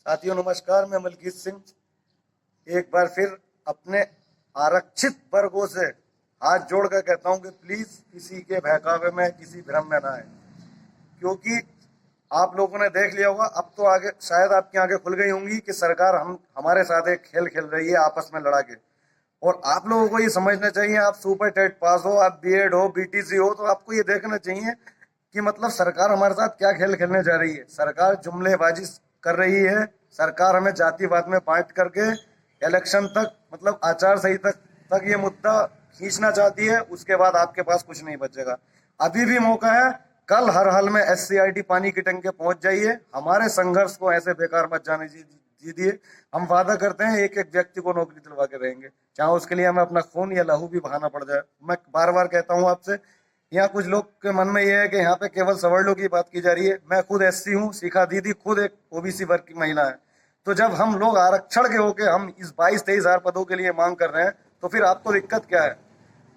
साथियों नमस्कार, मैं मलकीत सिंह एक बार फिर अपने आरक्षित वर्गों से हाथ जोड़कर कहता हूं कि प्लीज किसी के बहकावे में, किसी भ्रम में ना आए, क्योंकि आप लोगों ने देख लिया होगा। अब तो आगे शायद आपकी आंखें खुल गई होंगी कि सरकार हमारे साथ एक खेल खेल रही है आपस में लड़ा के। और आप लोगों को ये समझना चाहिए, आप सुपर टेट पास हो, आप बीएड हो, बीटीसी हो, तो आपको ये देखना चाहिए कि मतलब सरकार हमारे साथ क्या खेल खेलने जा रही है। सरकार जुमलेबाजी कर रही है, सरकार हमें जातिवाद में बांट करके इलेक्शन तक, मतलब आचार संहिता तक ये मुद्दा खींचना चाहती है। उसके बाद आपके पास कुछ नहीं बचेगा। अभी भी मौका है, कल हर हाल में SCRT पानी की टंकी पहुंच जाइए। हमारे संघर्ष को ऐसे बेकार मत जाने दीजिए। हम वादा करते हैं एक एक व्यक्ति को नौकरी दिलवा के रहेंगे, चाहे उसके लिए हमें अपना खून या लहू भी बहाना पड़ जाए। मैं बार बार कहता हूं आपसे, यहाँ कुछ लोग के मन में ये है कि यहाँ पे केवल सवर्णों की बात की जा रही है। मैं खुद SC हूँ, शिखा दीदी खुद एक OBC वर्ग की महिला है। तो जब हम लोग आरक्षण के होके हम इस 22-23 हजार पदों के लिए मांग कर रहे हैं, तो फिर आपको दिक्कत क्या है?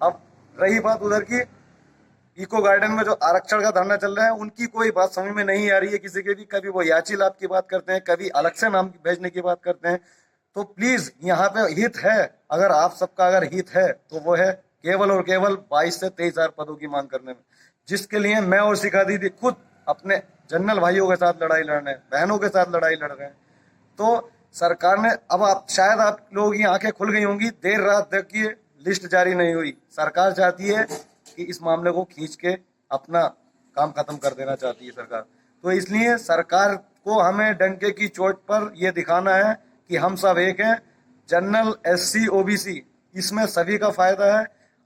अब रही बात उधर की, इको गार्डन में जो आरक्षण का धरना चल रहा है, उनकी कोई बात समझ में नहीं आ रही है किसी के भी। कभी वो याची लाभ की बात करते हैं, कभी अलग से नाम भेजने की बात करते हैं। तो प्लीज यहाँ पे हित है, अगर आप सबका अगर हित है तो वो है केवल और केवल 22 से 23 हजार पदों की मांग करने में, जिसके लिए मैं और शिखा दीदी खुद अपने जनरल भाइयों के साथ लड़ाई लड़ रहे हैं, बहनों के साथ लड़ाई लड़ रहे हैं। तो सरकार ने, अब आप शायद आप लोगों की आंखें खुल गई होंगी, देर रात देखिए लिस्ट जारी नहीं हुई। सरकार चाहती है कि इस मामले को खींच के अपना काम खत्म कर देना चाहती है सरकार। तो इसलिए सरकार को हमें डंके की चोट पर यह दिखाना है कि हम सब एक हैं। जनरल, SC, OBC, इसमें सभी का फायदा है।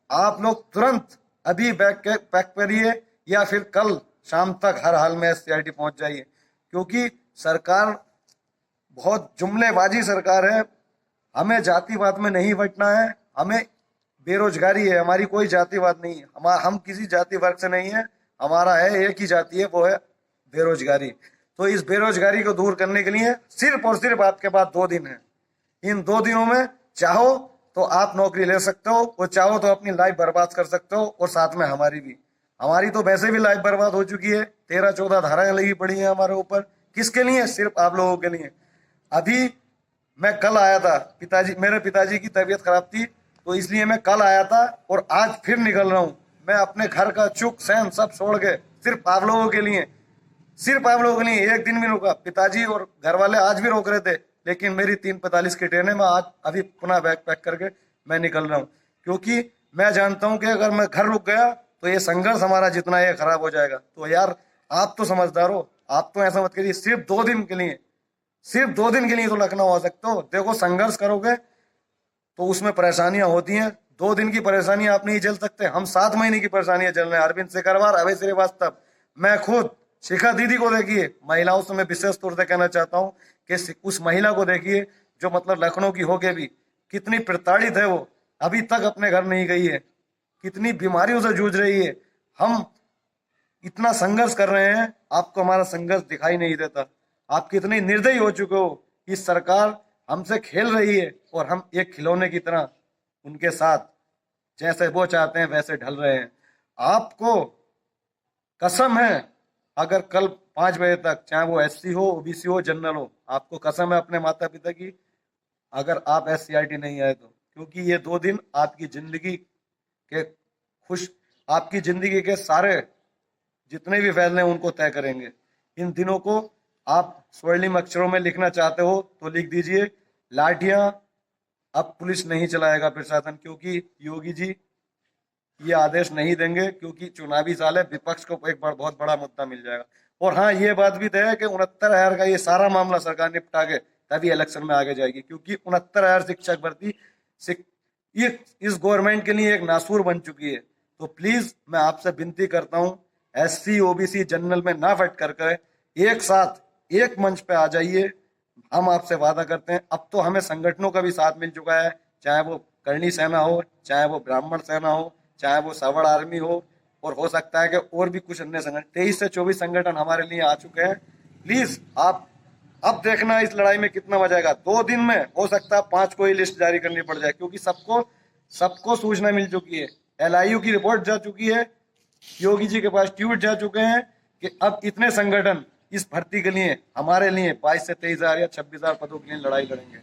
आप लोग तुरंत अभी पैक करिए या फिर कल शाम तक हर हाल में SCRT पहुंच जाइए, क्योंकि सरकार बहुत जुमलेबाजी सरकार है। हमें जातिवाद में नहीं बंटना है, हमें बेरोजगारी है, हमारी कोई जातिवाद नहीं है। हम किसी जाति वर्ग से नहीं है, हमारा है एक ही जाति है, वो है बेरोजगारी। तो इस बेरोजगारी को दूर करने के लिए सिर्फ और सिर्फ आपके पास 2 दिन है। इन 2 दिनों में चाहो तो आप नौकरी ले सकते हो, और चाहो तो अपनी लाइफ बर्बाद कर सकते हो, और साथ में हमारी भी। हमारी तो वैसे भी लाइफ बर्बाद हो चुकी है, 13-14 धाराएं लगी पड़ी है हमारे ऊपर। किसके लिए? सिर्फ आप लोगों के लिए। अभी मैं कल आया था, मेरे पिताजी की तबीयत खराब थी, तो इसलिए मैं कल आया था, और आज फिर निकल रहा हूँ। मैं अपने घर का चुक सैन सब छोड़ के सिर्फ आप लोगों के लिए, सिर्फ आप लोगों के लिए एक दिन भी रुका। पिताजी और घर वाले आज भी रोक रहे थे, लेकिन मेरी 3:45 की ट्रेन है। मैं आज अभी पुनः बैग पैक करके मैं निकल रहा हूँ, क्योंकि मैं जानता हूँ कि अगर मैं घर रुक गया तो ये संघर्ष हमारा जितना ये खराब हो जाएगा। तो यार आप तो समझदार हो, आप तो ऐसा मत करिए। सिर्फ 2 दिन के लिए, सिर्फ 2 दिन के लिए तो लखनऊ आ सकते हो। देखो, संघर्ष करोगे तो उसमें परेशानियां होती हैं। 2 दिन की परेशानियां आप नहीं झेल सकते, हम 7 महीने की परेशानियां झेल रहे हैं। अरविंद सिकरवार, अभय श्रीवास्तव, मैं खुद, शिखा दीदी को देखिए। महिलाओं से मैं विशेष तौर से कहना चाहता हूँ कि उस महिला को देखिए जो मतलब लखनऊ की होके भी कितनी प्रताड़ित है। वो अभी तक अपने घर नहीं गई है, कितनी बीमारियों से जूझ रही है। हम इतना संघर्ष कर रहे हैं, आपको हमारा संघर्ष दिखाई नहीं देता। आप कितने निर्दयी हो चुके हो कि सरकार हमसे खेल रही है, और हम एक खिलौने की तरह उनके साथ जैसे वो चाहते हैं वैसे ढल रहे हैं। आपको कसम है, अगर कल 5 बजे तक, चाहे वो SC हो, OBC हो, जनरल हो, आपको कसम है अपने माता पिता की, अगर आप SCRT नहीं आए तो, क्योंकि ये 2 दिन आपकी जिंदगी के आपकी जिंदगी के सारे जितने भी फैसले हैं उनको तय करेंगे। इन दिनों को आप स्वर्णिम अक्षरों में लिखना चाहते हो तो लिख दीजिए, लाठियां अब पुलिस नहीं चलाएगा प्रशासन, क्योंकि योगी जी ये आदेश नहीं देंगे, क्योंकि चुनावी साल है, विपक्ष को एक बहुत बड़ा मुद्दा मिल जाएगा। और हाँ, ये बात भी तय है कि 69,000 का ये सारा मामला सरकार निपटा के तभी इलेक्शन में आगे जाएगी, क्योंकि 69,000 शिक्षक भर्ती इस गवर्नमेंट के लिए एक नासूर बन चुकी है। तो प्लीज मैं आपसे विनती करता हूँ, SC, OBC, जनरल में ना फट कर एक साथ एक मंच पे आ जाइए। हम आपसे वादा करते हैं, अब तो हमें संगठनों का भी साथ मिल चुका है, चाहे वो करणी सेना हो, चाहे वो ब्राह्मण सेना हो, चाहे वो सवर्ण आर्मी हो सकता है कि और भी कुछ अन्य संगठन। 23 से 24 संगठन हमारे लिए आ चुके हैं। प्लीज आप अब देखना इस लड़ाई में कितना मजा आएगा। 2 दिन में हो सकता है 5 को ही लिस्ट जारी करनी पड़ जाए, क्योंकि सबको सूचना मिल चुकी है। LIU की रिपोर्ट जा चुकी है, योगी जी के पास ट्वीट जा चुके हैं कि अब इतने संगठन इस भर्ती के लिए हमारे लिए 22 से 23,000 या 26,000 पदों के लिए लड़ाई लड़ेंगे।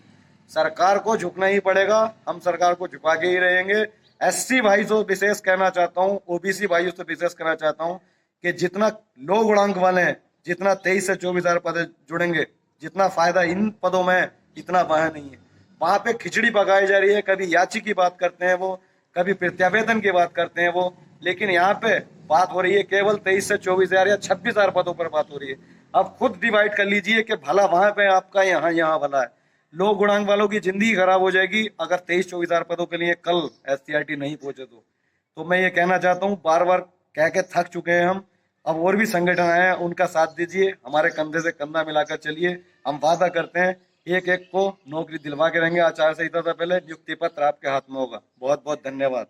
सरकार को झुकना ही पड़ेगा, हम सरकार को झुका के ही रहेंगे। एससी भाई से विशेष कहना चाहता हूँ, ओबीसी भाइयों से विशेष कहना चाहता हूँ कि जितना लो गुणांक वाले हैं, जितना 23 से 24,000 पद जुड़ेंगे, जितना फायदा इन पदों में है, इतना वहां नहीं है। वहां पे खिचड़ी पकाई जा रही है, कभी याची की बात करते हैं वो, कभी प्रत्यावेदन की बात करते हैं वो, लेकिन यहाँ पे बात हो रही है केवल 23 से 24,000 या 26,000 पदों पर बात हो रही है। अब खुद डिवाइड कर लीजिए कि भला वहां पे आपका, यहाँ भला है। लो गुणांक वालों की जिंदगी खराब हो जाएगी अगर 23-24,000 पदों के लिए कल एससीईआरटी नहीं पहुंचे तो मैं ये कहना चाहता हूँ, बार बार कह के थक चुके हैं हम। अब और भी संगठन आए हैं, उनका साथ दीजिए, हमारे कंधे से कंधा मिलाकर चलिए। हम वादा करते हैं एक एक को नौकरी दिलवा के रहेंगे। आचार संहिता से पहले नियुक्ति पत्र आपके हाथ में होगा। बहुत बहुत धन्यवाद।